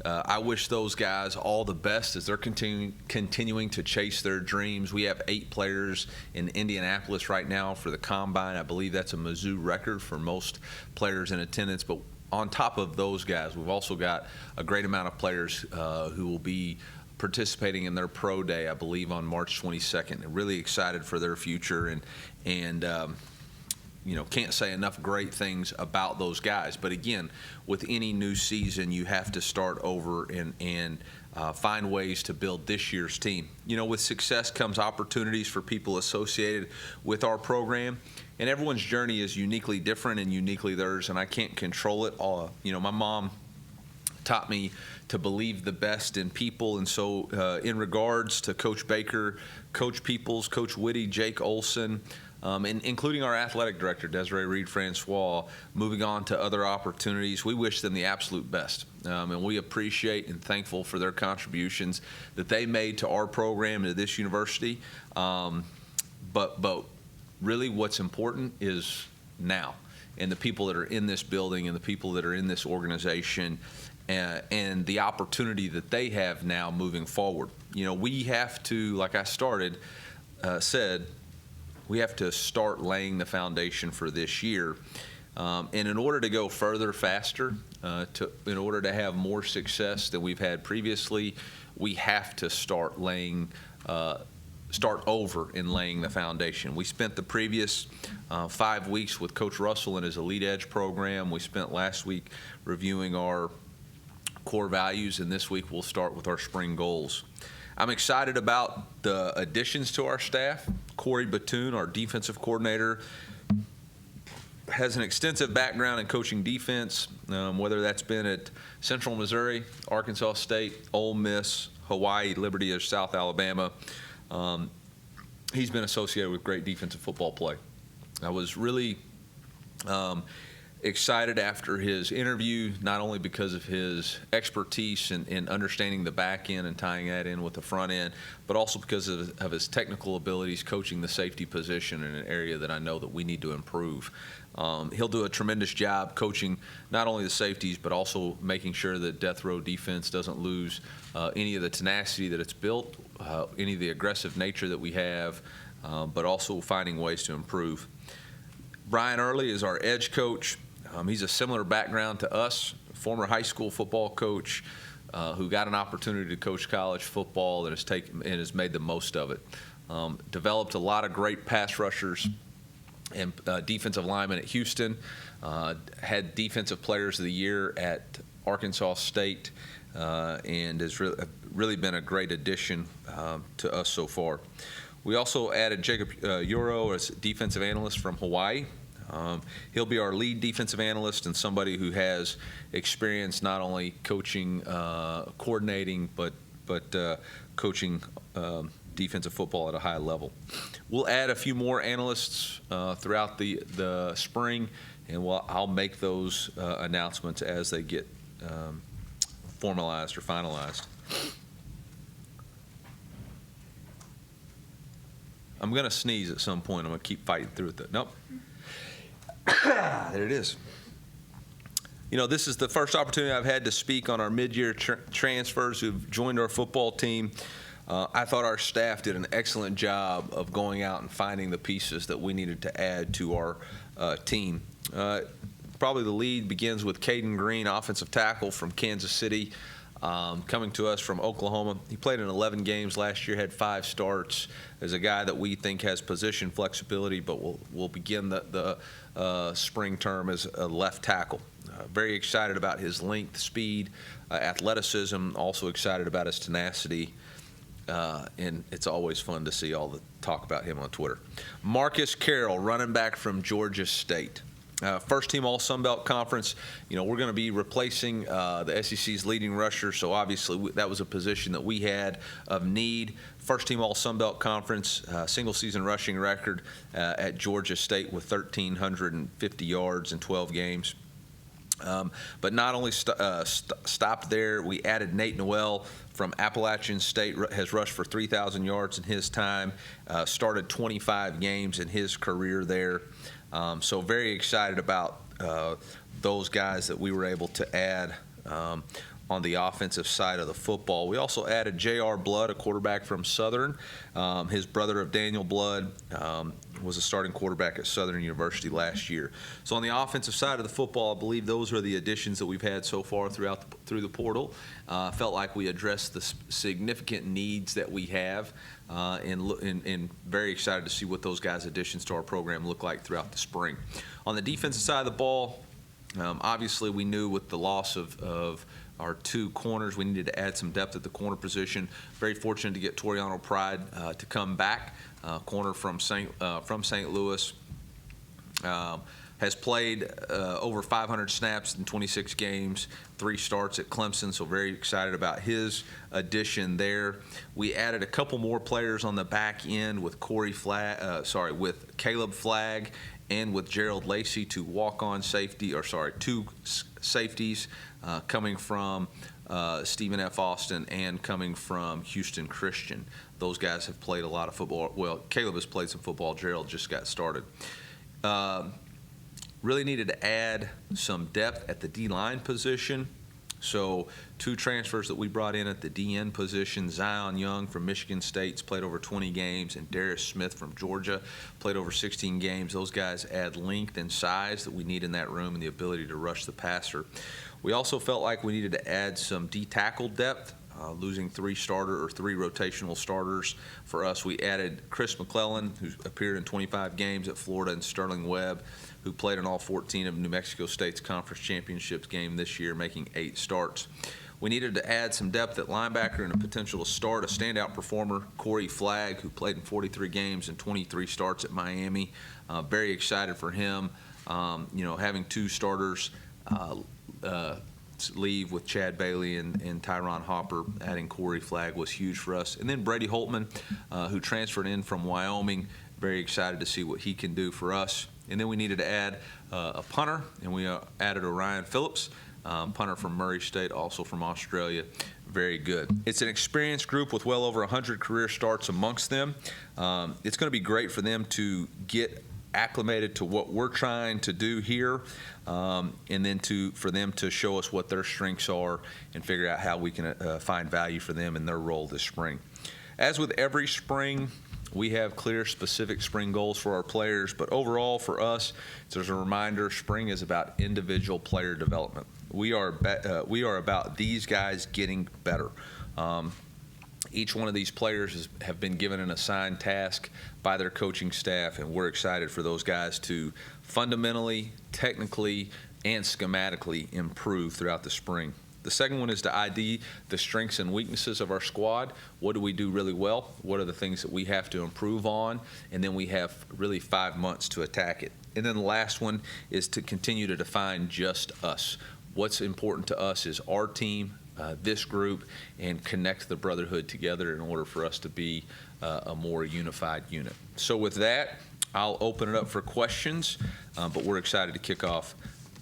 I wish those guys all the best as they're continuing to chase their dreams. We have 8 players in Indianapolis right now for the Combine. I believe that's a Mizzou record for most players in attendance. But on top of those guys, we've also got a great amount of players who will be participating in their pro day, I believe, on March 22nd. I'm really excited for their future, and can't say enough great things about those guys. But again, with any new season, you have to start over and find ways to build this year's team. With success comes opportunities for people associated with our program, and everyone's journey is uniquely different and uniquely theirs, and I can't control it all. My mom taught me to believe the best in people, and so in regards to Coach Baker, Coach Peoples, Coach Whitty, Jake Olson, and including our athletic director, Desiree Reed-Francois, moving on to other opportunities, we wish them the absolute best. And we appreciate and thankful for their contributions that they made to our program and to this university. But really what's important is now, and the people that are in this building and the people that are in this organization, and the opportunity that they have now moving forward. We have to, like I said, we have to start laying the foundation for this year. And in order to go further, faster, in order to have more success than we've had previously, we have to start over in laying the foundation. We spent the previous 5 weeks with Coach Russell and his Elite Edge program. We spent last week reviewing our core values, and this week we'll start with our spring goals. I'm excited about the additions to our staff. Corey Batoon, our defensive coordinator, has an extensive background in coaching defense, whether that's been at Central Missouri, Arkansas State, Ole Miss, Hawaii, Liberty, or South Alabama. He's been associated with great defensive football play. I was really excited after his interview, not only because of his expertise in understanding the back end and tying that in with the front end, but also because of his technical abilities coaching the safety position in an area that I know that we need to improve. He'll do a tremendous job coaching not only the safeties, but also making sure that death row defense doesn't lose any of the tenacity that it's built, any of the aggressive nature that we have, but also finding ways to improve. Brian Early is our edge coach. He's a similar background to us, former high school football coach who got an opportunity to coach college football and has made the most of it. Developed a lot of great pass rushers and defensive linemen at Houston. Had defensive players of the year at Arkansas State, and has really been a great addition to us so far. We also added Jacob Euro as defensive analyst from Hawaii. He'll be our lead defensive analyst and somebody who has experience not only coaching, coordinating, but coaching defensive football at a high level. We'll add a few more analysts throughout the spring, and I'll make those announcements as they get formalized or finalized. I'm going to sneeze at some point. I'm going to keep fighting through it. Nope. There it is. This is the first opportunity I've had to speak on our mid-year transfers who've joined our football team. I thought our staff did an excellent job of going out and finding the pieces that we needed to add to our team. Probably the lead begins with Caden Green, offensive tackle from Kansas City, coming to us from Oklahoma. He played in 11 games last year, had 5 starts. As a guy that we think has position flexibility, but will begin the spring term as a left tackle. Very excited about his length, speed, athleticism, also excited about his tenacity. And it's always fun to see all the talk about him on Twitter. Marcus Carroll, running back from Georgia State. First team All Sun Belt Conference. We're going to be replacing the SEC's leading rusher, so obviously that was a position that we had of need. First team All Sun Belt Conference, single season rushing record at Georgia State with 1,350 yards in 12 games. But not only stopped there, we added Nate Noel from Appalachian State, has rushed for 3,000 yards in his time, started 25 games in his career there. So very excited about those guys that we were able to add. on the offensive side of the football. We also added J.R. Blood, a quarterback from Southern. His brother of Daniel Blood was a starting quarterback at Southern University last year. So on the offensive side of the football, I believe those are the additions that we've had so far through the portal. Felt like we addressed the significant needs that we have, and very excited to see what those guys' additions to our program look like throughout the spring. On the defensive side of the ball, obviously we knew with the loss of our two corners, we needed to add some depth at the corner position. Very fortunate to get Toriano Pride to come back, corner from St. Louis. Has played over 500 snaps in 26 games, 3 starts at Clemson, so very excited about his addition there. We added a couple more players on the back end with with Caleb Flagg and with Gerald Lacey, two safeties coming from Stephen F. Austin and coming from Houston Christian. Those guys have played a lot of football. Well, Caleb has played some football. Gerald just got started. Really needed to add some depth at the D-line position. So 2 transfers that we brought in at the DN position, Zion Young from Michigan State's played over 20 games, and Darius Smith from Georgia played over 16 games. Those guys add length and size that we need in that room and the ability to rush the passer. We also felt like we needed to add some D-tackle depth. Losing 3 rotational starters for us. We added Chris McClellan, who appeared in 25 games at Florida, and Sterling Webb, who played in all 14 of New Mexico State's conference championships game this year, making 8 starts. We needed to add some depth at linebacker and a potential to start a standout performer, Corey Flagg, who played in 43 games and 23 starts at Miami. Very excited for him. Having 2 starters leave with Chad Bailey and Tyron Hopper, adding Corey Flagg was huge for us. And then Brady Holtman, who transferred in from Wyoming, very excited to see what he can do for us. And then we needed to add a punter, and we added Orion Phillips, punter from Murray State, also from Australia. Very good. It's an experienced group with well over 100 career starts amongst them. It's going to be great for them to get acclimated to what we're trying to do here, and then for them to show us what their strengths are and figure out how we can find value for them in their role this spring. As with every spring, we have clear, specific spring goals for our players, but overall for us, as a reminder, spring is about individual player development. We are about these guys getting better. Each one of these players have been given an assigned task by their coaching staff, and we're excited for those guys to fundamentally, technically, and schematically improve throughout the spring. The second one is to ID the strengths and weaknesses of our squad. What do we do really well? What are the things that we have to improve on? And then we have really 5 months to attack it. And then the last one is to continue to define just us. What's important to us is our team, this group, and connect the brotherhood together in order for us to be a more unified unit. So with that, I'll open it up for questions, but we're excited to kick off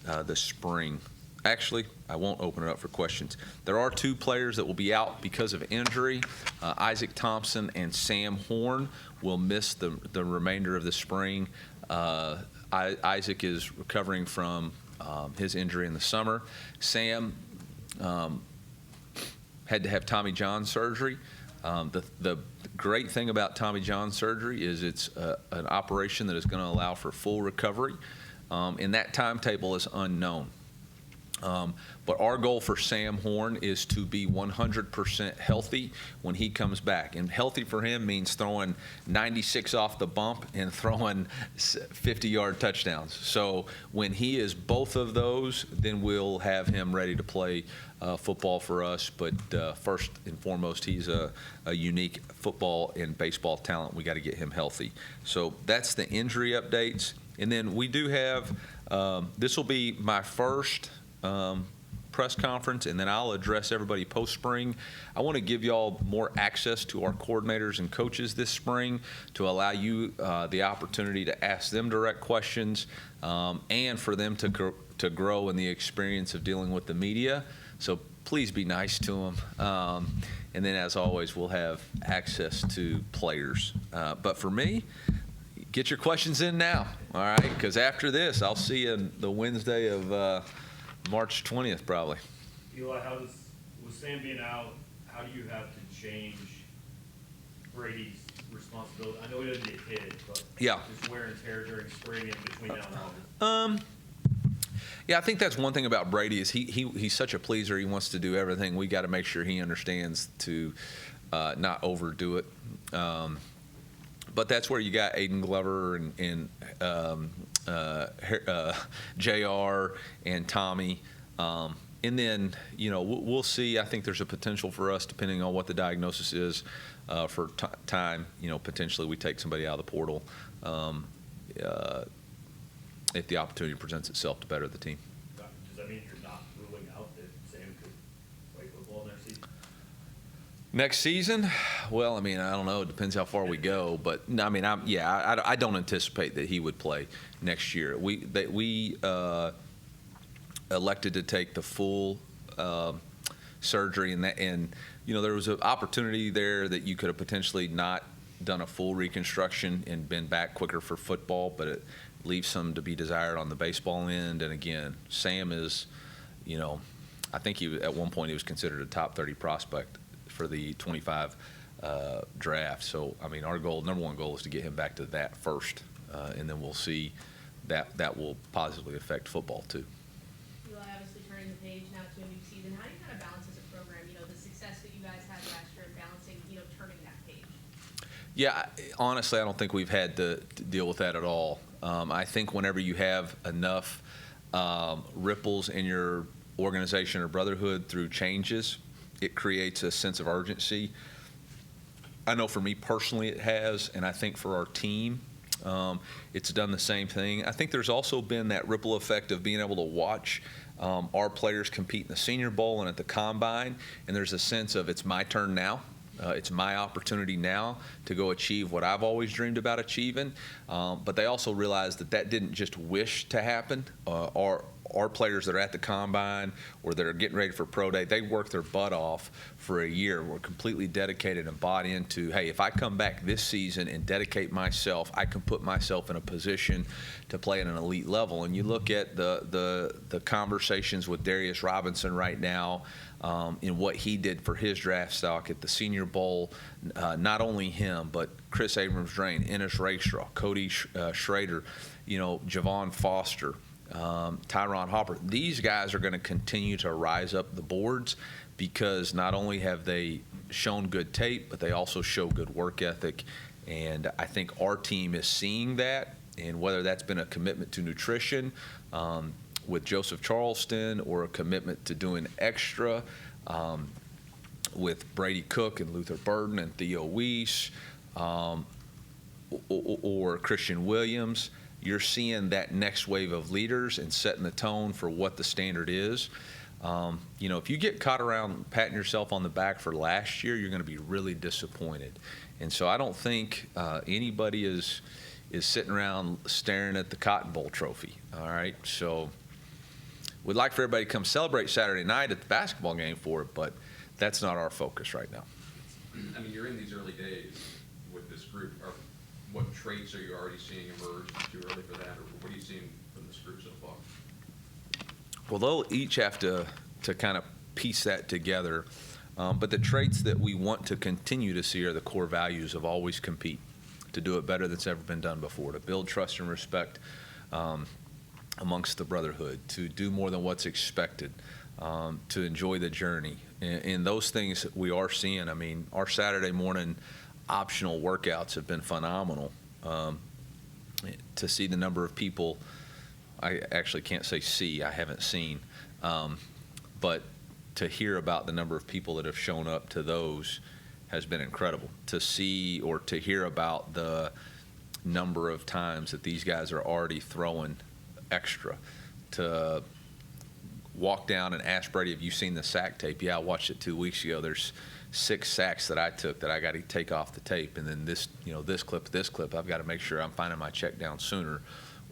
the spring. Actually, I won't open it up for questions. There are 2 players that will be out because of injury. Isaac Thompson and Sam Horn will miss the remainder of the spring. Isaac is recovering from his injury in the summer. Sam had to have Tommy John surgery. The great thing about Tommy John surgery is it's an operation that is going to allow for full recovery, and that timetable is unknown. But our goal for Sam Horn is to be 100% healthy when he comes back. And healthy for him means throwing 96 off the bump and throwing 50-yard touchdowns. So when he is both of those, then we'll have him ready to play football for us. But first and foremost, he's a unique football and baseball talent. We got to get him healthy. So that's the injury updates. And then we do have, this will be my first press conference, and then I'll address everybody post-spring. I want to give y'all more access to our coordinators and coaches this spring to allow you the opportunity to ask them direct questions, and for them to grow in the experience of dealing with the media. So please be nice to them. And then, as always, we'll have access to players. But for me, get your questions in now, all right? Because after this, I'll see you the Wednesday of March 20th, probably. Eli, how does With Sam being out, how do you have to change Brady's responsibility? I know he doesn't get hit, but Yeah. just wear and tear during spring and between now and August. Yeah, I think that's one thing about Brady is he's such a pleaser. He wants to do everything. We got to make sure he understands to not overdo it. But that's where you got Aiden Glover and JR and Tommy. And then, we'll see. I think there's a potential for us, depending on what the diagnosis is, for time. Potentially we take somebody out of the portal if the opportunity presents itself to better the team. Does that mean you're not ruling out that Sam could play football next season? Next season? Well, I don't know. It depends how far we go. But, I don't anticipate that he would play next year. We elected to take the full surgery, and there was an opportunity there that you could have potentially not done a full reconstruction and been back quicker for football, but it leaves some to be desired on the baseball end. And again, Sam is, I think at one point he was considered a top 30 prospect for the 25 draft. So, our number one goal is to get him back to that first, and then we'll see that will positively affect football too. Eli, obviously turning the page now to a new season. How do you kind of balance as a program, the success that you guys had last year and balancing, turning that page? Yeah, honestly, I don't think we've had to deal with that at all. I think whenever you have enough ripples in your organization or brotherhood through changes, it creates a sense of urgency. I know for me personally it has, and I think for our team, it's done the same thing. I think there's also been that ripple effect of being able to watch our players compete in the Senior Bowl and at the Combine, and there's a sense of it's my turn now. It's my opportunity now to go achieve what I've always dreamed about achieving. But they also realize that didn't just wish to happen. Our players that are at the Combine or that are getting ready for Pro Day, they work their butt off for a year. We're completely dedicated and bought into, hey, if I come back this season and dedicate myself, I can put myself in a position to play at an elite level. And you look at the conversations with Darius Robinson right now, in what he did for his draft stock at the Senior Bowl. Not only him, but Chris Abrams-Drain, Ennis Rakestraw, Cody Schrader, Javon Foster, Tyron Hopper. These guys are going to continue to rise up the boards because not only have they shown good tape, but they also show good work ethic. And I think our team is seeing that, and whether that's been a commitment to nutrition, with Joseph Charleston, or a commitment to doing extra with Brady Cook and Luther Burden and Theo Weiss, or Christian Williams, you're seeing that next wave of leaders and setting the tone for what the standard is. If you get caught around patting yourself on the back for last year, you're going to be really disappointed. And so I don't think anybody is sitting around staring at the Cotton Bowl trophy. All right, so we'd like for everybody to come celebrate Saturday night at the basketball game for it, but that's not our focus right now. You're in these early days with this group. What traits are you already seeing emerge? Too early for that, or what are you seeing from this group so far? Well, they'll each have to kind of piece that together. But the traits that we want to continue to see are the core values of always compete, to do it better than it's ever been done before, to build trust and respect amongst the brotherhood, to do more than what's expected, to enjoy the journey. And those things we are seeing. Our Saturday morning optional workouts have been phenomenal. To see the number of people, I actually can't say see, I haven't seen, but to hear about the number of people that have shown up to those has been incredible. To see or to hear about the number of times that these guys are already throwing extra, to walk down and ask Brady, have you seen the sack tape? Yeah, I watched it 2 weeks ago. There's 6 sacks that I took that I got to take off the tape. And then this clip, I've got to make sure I'm finding my check down sooner.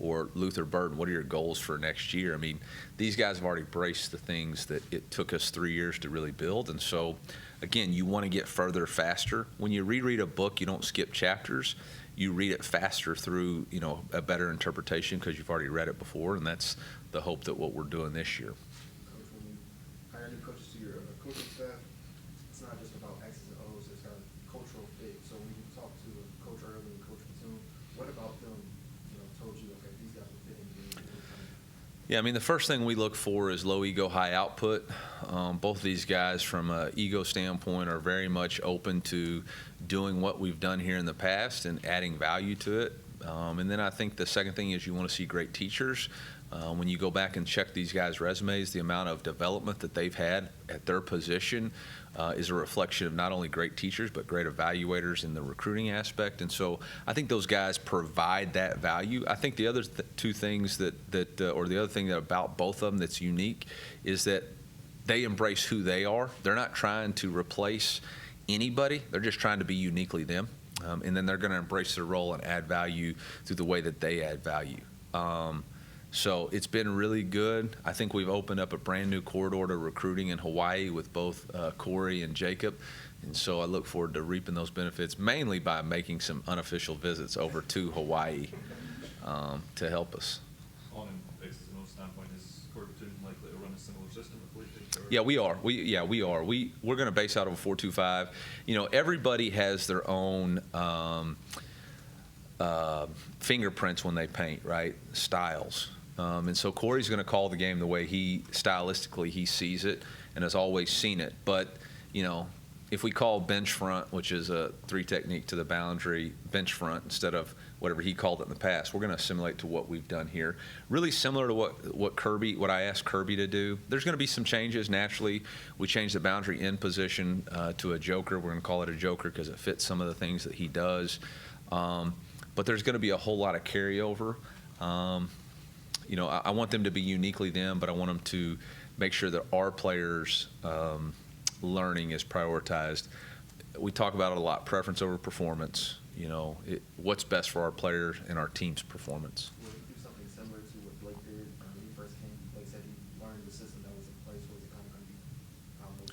Or Luther Burden, what are your goals for next year? These guys have already braced the things that it took us 3 years to really build. And so, again, you want to get further faster. When you reread a book, you don't skip chapters. You read it faster through, a better interpretation because you've already read it before, and that's the hope that what we're doing this year. Coach, when you hire new coaches to your coaching staff, staff, it's not just about X's and O's, it's got a cultural fit. So when you talk to Coach Early and Coach Platoon, what about them, told you, okay, these guys will fit in here? Yeah, I mean, the first thing we look for is low ego, high output. Both of these guys, from an ego standpoint, are very much open to doing what we've done here in the past and adding value to it. And then I think the second thing is you want to see great teachers. When you go back and check these guys' resumes, the amount of development that they've had at their position is a reflection of not only great teachers but great evaluators in the recruiting aspect. And so I think those guys provide that value. I think the other two things or the other thing about both of them that's unique is that they embrace who they are. They're not trying to replace anybody. They're just trying to be uniquely them. And then they're going to embrace their role and add value through the way that they add value. So it's been really good. I think we've opened up a brand new corridor to recruiting in Hawaii with both Corey and Jacob. And so I look forward to reaping those benefits, mainly by making some unofficial visits over to Hawaii to help us. On an X's and O's standpoint, is Cory Platoon likely to run a similar system with Blake? Yeah, we are. We are. We're going to base out of a 4-2-5. Everybody has their own fingerprints when they paint, right? Styles. And so Corey's going to call the game the way stylistically he sees it and has always seen it. But, if we call bench front, which is a 3 technique to the boundary, bench front instead of whatever he called it in the past, we're going to assimilate to what we've done here. Really similar to what I asked Kirby to do. There's going to be some changes. Naturally, we changed the boundary in position to a joker. We're going to call it a joker because it fits some of the things that he does. But there's going to be a whole lot of carryover. I want them to be uniquely them, but I want them to make sure that our players' learning is prioritized. We talk about it a lot, preference over performance. What's best for our players and our team's performance. Will he do something similar to what Blake did when he first came? Blake said he learned the system that was in place. Was it kind of going to be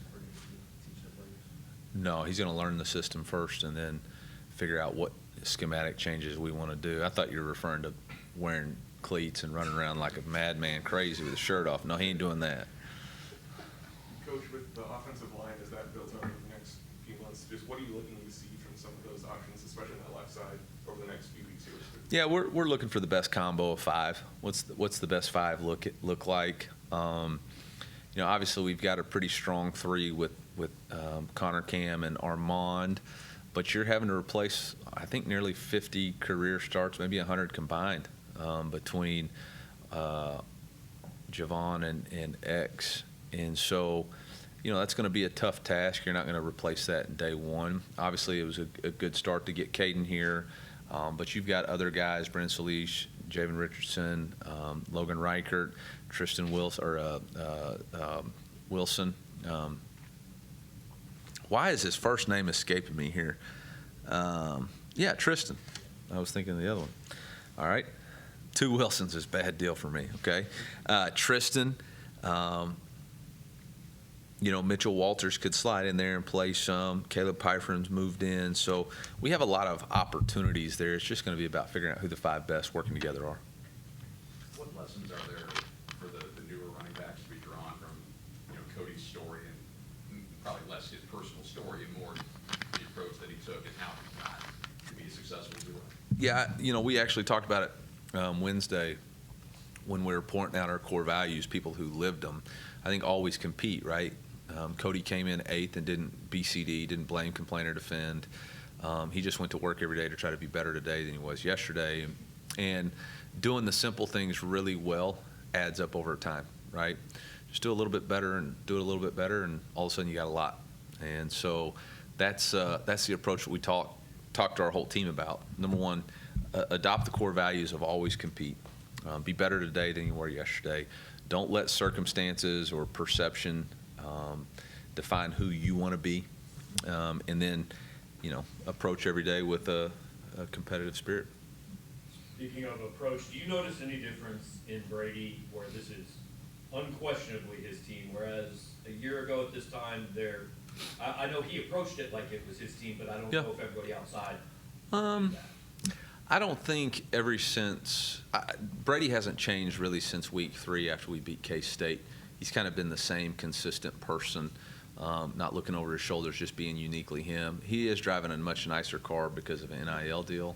for him to teach the players? No, he's going to learn the system first and then figure out what schematic changes we want to do. I thought you were referring to wearing cleats and running around like a madman crazy with his shirt off. No, he ain't doing that. Coach, with the offensive line, as that builds over the next few months, just what are you looking to see from some of those options, especially on that left side, over the next few weeks here? Yeah, we're looking for the best combo of 5. What's the best 5 look like? Obviously we've got a pretty strong 3 with Connor Cam and Armand, but you're having to replace, I think, nearly 50 career starts, maybe 100 combined between Javon and X. And so, that's going to be a tough task. You're not going to replace that in day one. Obviously, it was a good start to get Caden here, but you've got other guys, Brennan Salish, Javen Richardson, Logan Reichert, Tristan Wilson. Why is his first name escaping me here? Yeah, Tristan. I was thinking of the other one. All right. 2 Wilsons is a bad deal for me, okay? Tristan, Mitchell Walters could slide in there and play some. Caleb Pyfron's moved in. So we have a lot of opportunities there. It's just going to be about figuring out who the 5 best working together are. What lessons are there for the newer running backs to be drawn from, Cody's story and probably less his personal story and more the approach that he took and how he got to be successful doing it? Yeah, we actually talked about it Wednesday when we were pointing out our core values, people who lived them. I think always compete, right? Cody came in 8th and didn't BCD, didn't blame, complain, or defend. He just went to work every day to try to be better today than he was yesterday. And doing the simple things really well adds up over time, right? Just do a little bit better and do it a little bit better, and all of a sudden you got a lot. And so that's the approach that we talk to our whole team about. Number one, adopt the core values of always compete. Be better today than you were yesterday. Don't let circumstances or perception define who you want to be. And then, approach every day with a competitive spirit. Speaking of approach, do you notice any difference in Brady where this is unquestionably his team, whereas a year ago at this time, I know he approached it like it was his team, but I don't know if everybody outside did that. I don't think Brady hasn't changed really since week 3 after we beat K-State. He's kind of been the same consistent person. not looking over his shoulders, just being uniquely him. He is driving a much nicer car because of an NIL deal.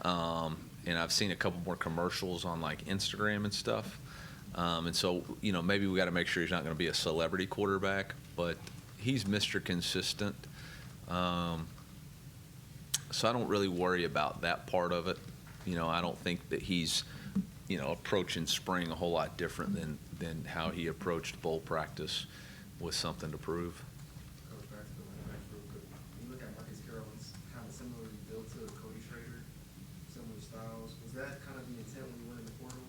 And I've seen a couple more commercials on like Instagram and stuff. And so, maybe we got to make sure he's not going to be a celebrity quarterback, but he's Mr. Consistent. So I don't really worry about that part of it. I don't think that he's, approaching spring a whole lot different than how he approached bowl practice with something to prove. Coach, back to the running back real quick. When you look at Marcus Carroll, he's kind of similarly built to Cody Schrader, similar styles. Was that kind of the intent when you went in the portal?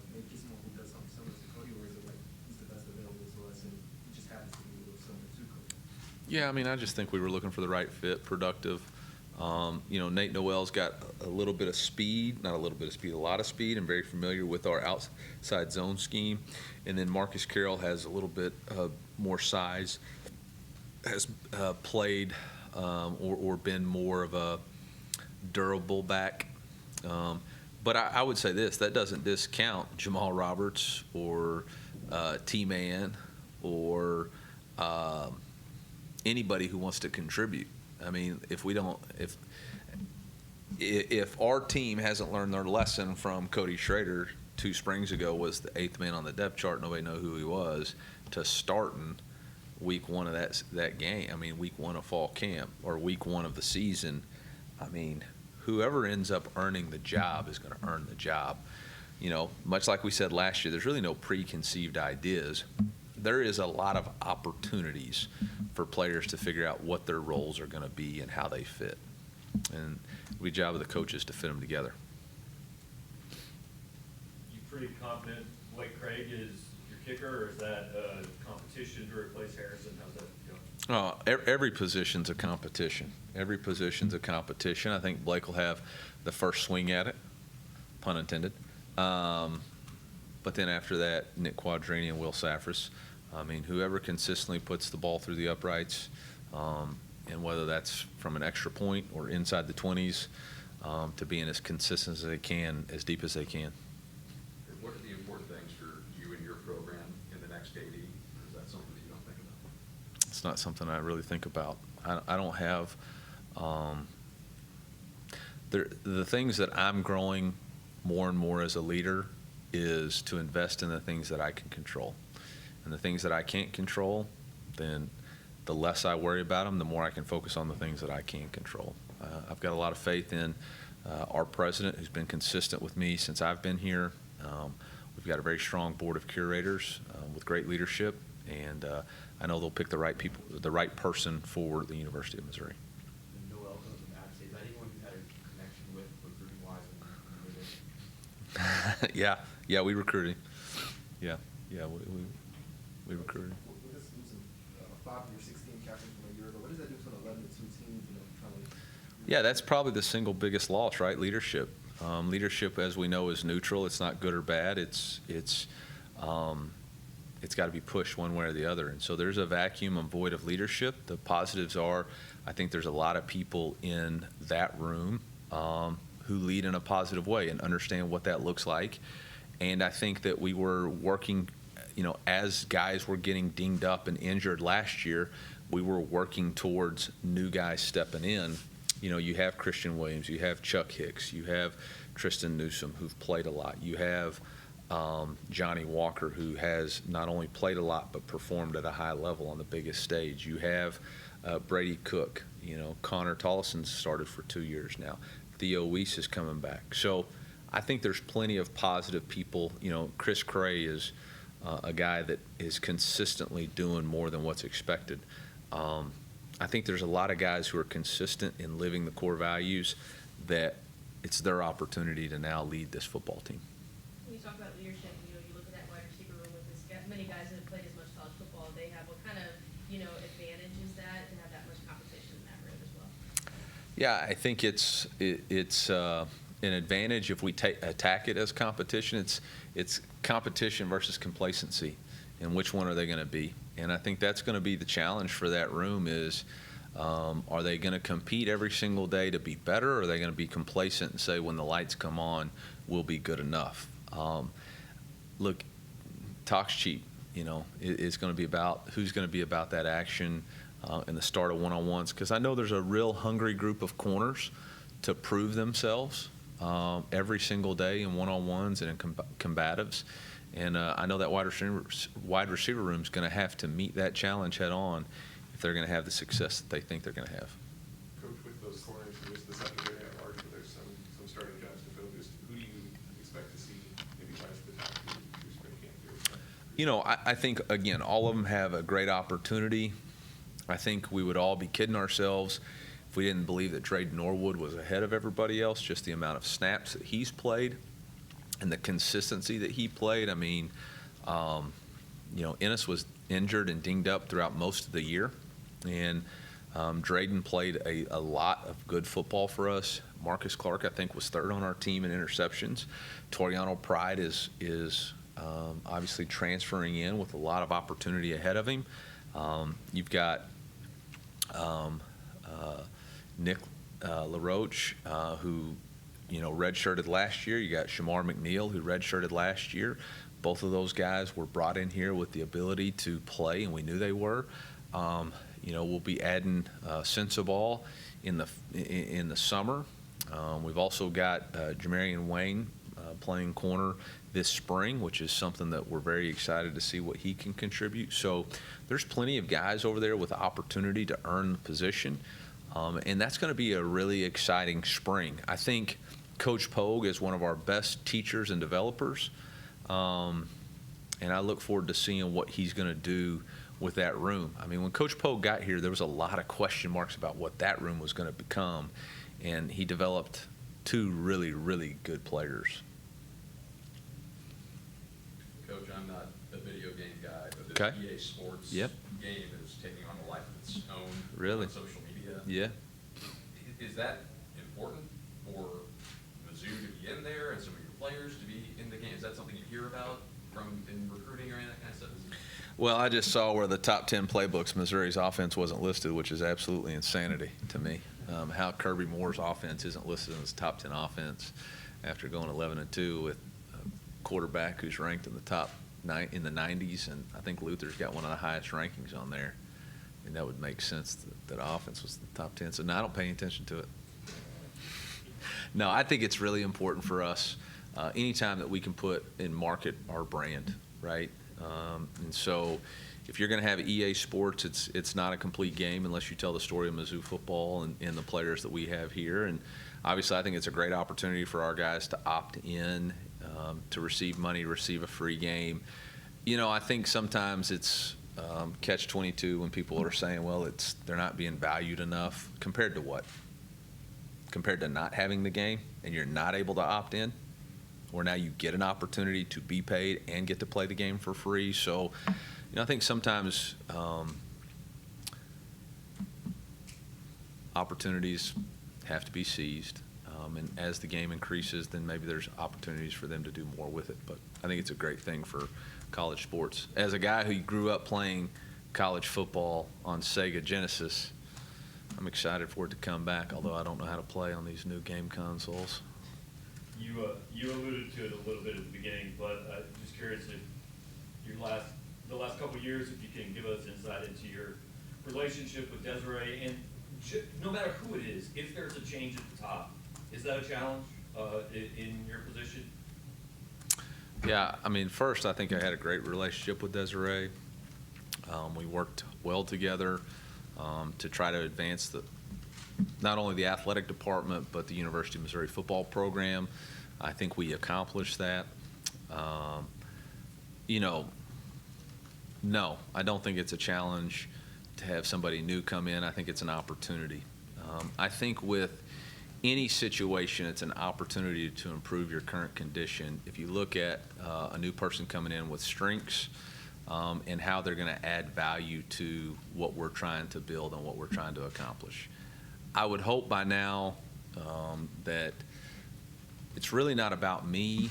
Maybe someone who does something similar to Cody, or is it like he's the best available to us and he just happens to be a little similar to Cody? Yeah, I just think we were looking for the right fit, productive. Nate Noel's got a little bit of speed, not a little bit of speed, a lot of speed, and very familiar with our outside zone scheme. And then Marcus Carroll has a little bit more size, has played or been more of a durable back. But I would say this, that doesn't discount Jamal Roberts or T-Man or anybody who wants to contribute. If our team hasn't learned their lesson from Cody Schrader 2 springs ago, was the 8th man on the depth chart, nobody knew who he was, to starting week 1 of that game. Week 1 of fall camp or week 1 of the season. Whoever ends up earning the job is going to earn the job. Much like we said last year, there's really no preconceived ideas. There is a lot of opportunities for players to figure out what their roles are going to be and how they fit. And it'll be a job of the coaches to fit them together. You pretty confident Blake Craig is your kicker, or is that a competition to replace Harrison? How's that going? Every position's a competition. Every position's a competition. I think Blake will have the first swing at it, pun intended. But then after that, Nick Quadrini and Will Safras. Whoever consistently puts the ball through the uprights, and whether that's from an extra point or inside the 20s, to being as consistent as they can, as deep as they can. What are the important things for you and your program in the next AD? Or is that something that you don't think about? It's not something I really think about. I don't have the things that I'm growing more and more as a leader is to invest in the things that I can control. And the things that I can't control, then the less I worry about them, the more I can focus on the things that I can control. I've got a lot of faith in our president, who's been consistent with me since I've been here. We've got a very strong board of curators with great leadership, and I know they'll pick the right people, the right person for the University of Missouri. Noel comes from App State. Is that anyone you had a connection with recruiting-wise when you were there? Yeah, we recruited. Yeah, we recruited. With us losing 5-year 16 captain from a year ago, what does that do to an 11-2 team? Yeah, that's probably the single biggest loss, right? Leadership. Leadership, as we know, is neutral. It's not good or bad. It's got to be pushed one way or the other. And so there's a vacuum and void of leadership. The positives are, I think there's a lot of people in that room who lead in a positive way and understand what that looks like. And I think that we were working, as guys were getting dinged up and injured last year, we were working towards new guys stepping in. You have Christian Williams, you have Chuck Hicks, you have Tristan Newsome, who've played a lot. You have Johnny Walker, who has not only played a lot but performed at a high level on the biggest stage. You have Brady Cook. Connor Tollison's started for 2 years now. Theo Weiss is coming back. So I think there's plenty of positive people. Chris Cray is a guy that is consistently doing more than what's expected. I think there's a lot of guys who are consistent in living the core values that it's their opportunity to now lead this football team. When you talk about leadership, you look at that wide receiver room with many guys that have played as much college football as they have. What kind of, advantage is that to have that much competition in that room as well? Yeah, I think it's an advantage if we attack it as competition. It's competition versus complacency, and which one are they going to be? And I think that's going to be the challenge for that room is, are they going to compete every single day to be better, or are they going to be complacent and say when the lights come on, we'll be good enough? Look, talk's cheap. is going to be about who's going to be about that action and the start of one-on-ones, because I know there's a real hungry group of corners to prove themselves every single day in one-on-ones and in combatives. And I know that wide receiver room is going to have to meet that challenge head on if they're going to have the success that they think they're going to have. Coach, with those corners and just the secondary at large, where there's some starting jobs to fill, just who do you expect to see maybe rise to the top through spring camp? I think, again, all of them have a great opportunity. I think we would all be kidding ourselves if we didn't believe that Drayden Norwood was ahead of everybody else, just the amount of snaps that he's played and the consistency that he played. I mean, Ennis was injured and dinged up throughout most of the year, and Drayden played a lot of good football for us. Marcus Clark, I think, was third on our team in interceptions. Toriano Pride is obviously transferring in with a lot of opportunity ahead of him. You've got Nick LaRoche, who redshirted last year. You got Shamar McNeil, who redshirted last year. Both of those guys were brought in here with the ability to play, and we knew they were. We'll be adding Sensabaugh in the summer. We've also got Jamarian Wayne playing corner this spring, which is something that we're very excited to see what he can contribute. So there's plenty of guys over there with the opportunity to earn the position, and that's going to be a really exciting spring. I think Coach Pogue is one of our best teachers and developers, and I look forward to seeing what he's going to do with that room. I mean, when Coach Pogue got here, there was a lot of question marks about what that room was going to become, and he developed two really, really good players. Coach, I'm not a video game guy, but Okay. the EA Sports Yep. game is taking on a life of its own Really? on social media. Yeah. Is that important for Mizzou to be in there and some of your players to be in the game? Is that something you hear about in recruiting or any of that kind of stuff? Well, I just saw where the top 10 playbooks, Missouri's offense wasn't listed, which is absolutely insanity to me. How Kirby Moore's offense isn't listed as top 10 offense after going 11-2 with a quarterback who's ranked in the top in the 90s, and I think Luther's got one of the highest rankings on there. And that would make sense that offense was the top 10. So, no, I don't pay any attention to it. No, I think it's really important for us anytime that we can put and market our brand, right? And so if you're going to have EA Sports, it's not a complete game unless you tell the story of Mizzou football and the players that we have here. And obviously, I think it's a great opportunity for our guys to opt in, to receive money, receive a free game. I think sometimes it's catch-22 when people are saying, well, they're not being valued enough. Compared to what? Compared to not having the game and you're not able to opt in? Or now you get an opportunity to be paid and get to play the game for free. So, I think sometimes opportunities have to be seized. And as the game increases, then maybe there's opportunities for them to do more with it. But I think it's a great thing for college sports. As a guy who grew up playing college football on Sega Genesis, I'm excited for it to come back, although I don't know how to play on these new game consoles. You alluded to it a little bit at the beginning, but just curious if the last couple of years, if you can give us insight into your relationship with Desiree, and no matter who it is, if there's a change at the top, is that a challenge in your position? Yeah, I mean, first, I think I had a great relationship with Desiree. We worked well together to try to advance not only the athletic department, but the University of Missouri football program. I think we accomplished that. No, I don't think it's a challenge to have somebody new come in. I think it's an opportunity. I think with any situation, it's an opportunity to improve your current condition. If you look at a new person coming in with strengths and how they're going to add value to what we're trying to build and what we're trying to accomplish. I would hope by now that it's really not about me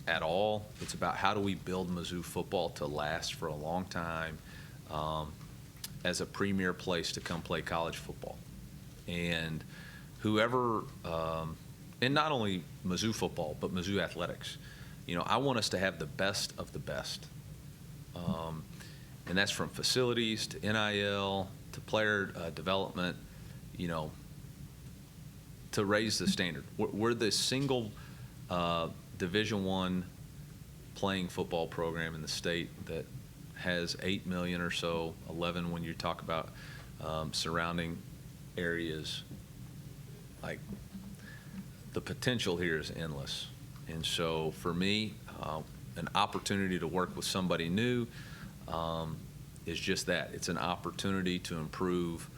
at all. It's about how do we build Mizzou football to last for a long time as a premier place to come play college football. And whoever, and not only Mizzou football, but Mizzou athletics. I want us to have the best of the best. And that's from facilities to NIL to player development, to raise the standard. We're the single Division I playing football program in the state that has 8 million or so, 11 when you talk about surrounding areas. Like, the potential here is endless. And so for me, an opportunity to work with somebody new is just that. It's an opportunity to improve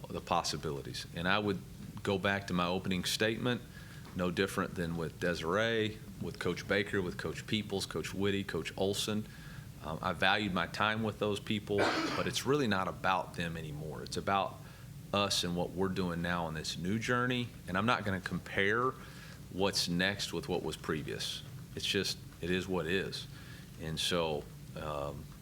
the possibilities. And I would go back to my opening statement, no different than with Desiree, with Coach Baker, with Coach Peoples, Coach Whitty, Coach Olson. I valued my time with those people, but it's really not about them anymore. It's about us and what we're doing now on this new journey. And I'm not going to compare what's next with what was previous. It's just, it is what it is. And so,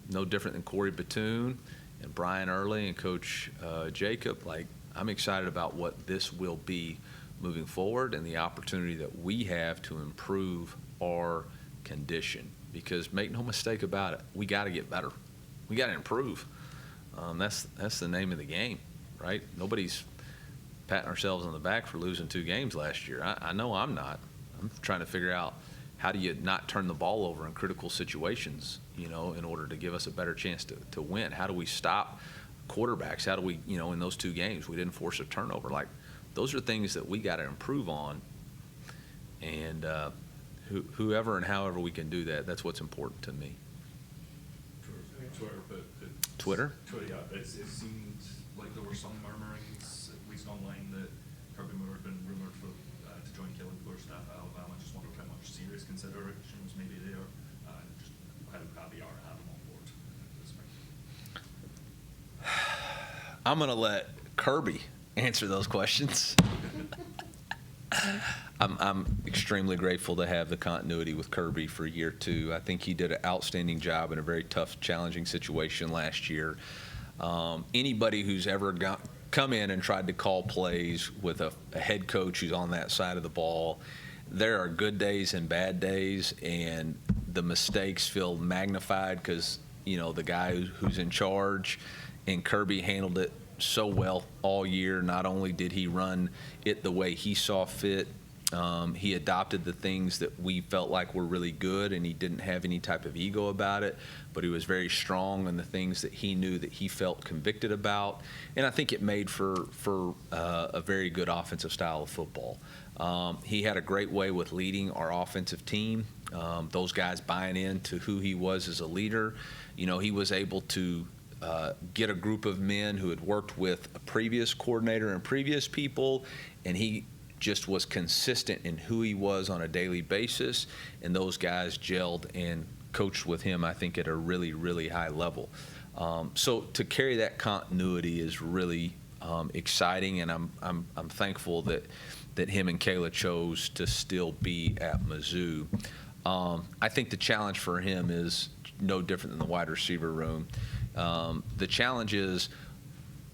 no different than Corey Batoon and Brian Early and Coach Jacob. Like, I'm excited about what this will be moving forward and the opportunity that we have to improve our condition. Because make no mistake about it, we got to get better. We got to improve. That's the name of the game, right? Nobody's patting ourselves on the back for losing 2 games last year. I know I'm not. I'm trying to figure out, how do you not turn the ball over in critical situations, in order to give us a better chance to win? How do we stop quarterbacks? How do we, in those 2 games, we didn't force a turnover? Like, those are things that we got to improve on. And whoever and however we can do that, that's what's important to me. Twitter? Yeah, it seemed like there were some murmurings, at least online, that Kirby Moore had been rumored to join Kelly Moore's staff at Alabama. Just wondered how much serious considerations maybe there, just how happy are to have him on board this spring. I'm going to let Kirby answer those questions. I'm extremely grateful to have the continuity with Kirby for year 2. I think he did an outstanding job in a very tough, challenging situation last year. Anybody who's ever come in and tried to call plays with a head coach who's on that side of the ball, there are good days and bad days, and the mistakes feel magnified because, the guy who's in charge, and Kirby handled it so well all year. Not only did he run it the way he saw fit, he adopted the things that we felt like were really good, and he didn't have any type of ego about it, but he was very strong in the things that he knew that he felt convicted about. And I think it made for a very good offensive style of football. He had a great way with leading our offensive team, those guys buying into who he was as a leader. He was able to get a group of men who had worked with a previous coordinator and previous people, and he just was consistent in who he was on a daily basis, and those guys gelled and coached with him, I think, at a really, really high level. So to carry that continuity is really exciting, and I'm thankful that him and Kayla chose to still be at Mizzou. I think the challenge for him is no different than the wide receiver room. The challenge is,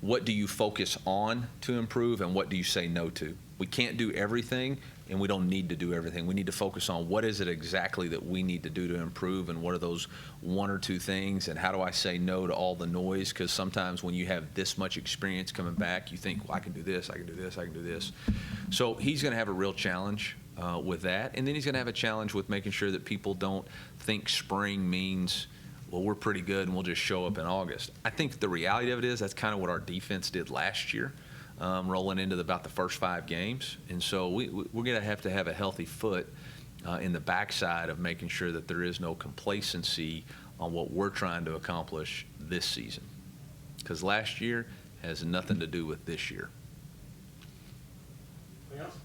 what do you focus on to improve, and what do you say no to? We can't do everything, and we don't need to do everything. We need to focus on what is it exactly that we need to do to improve, and what are those 1 or 2 things, and how do I say no to all the noise? Because sometimes when you have this much experience coming back, you think, well, I can do this, I can do this, I can do this. So he's going to have a real challenge with that, and then he's going to have a challenge with making sure that people don't think spring means, well, we're pretty good and we'll just show up in August. I think the reality of it is that's kind of what our defense did last year, rolling into about the first 5 games. And so we're going to have a healthy foot in the backside of making sure that there is no complacency on what we're trying to accomplish this season. Because last year has nothing to do with this year. Anything else?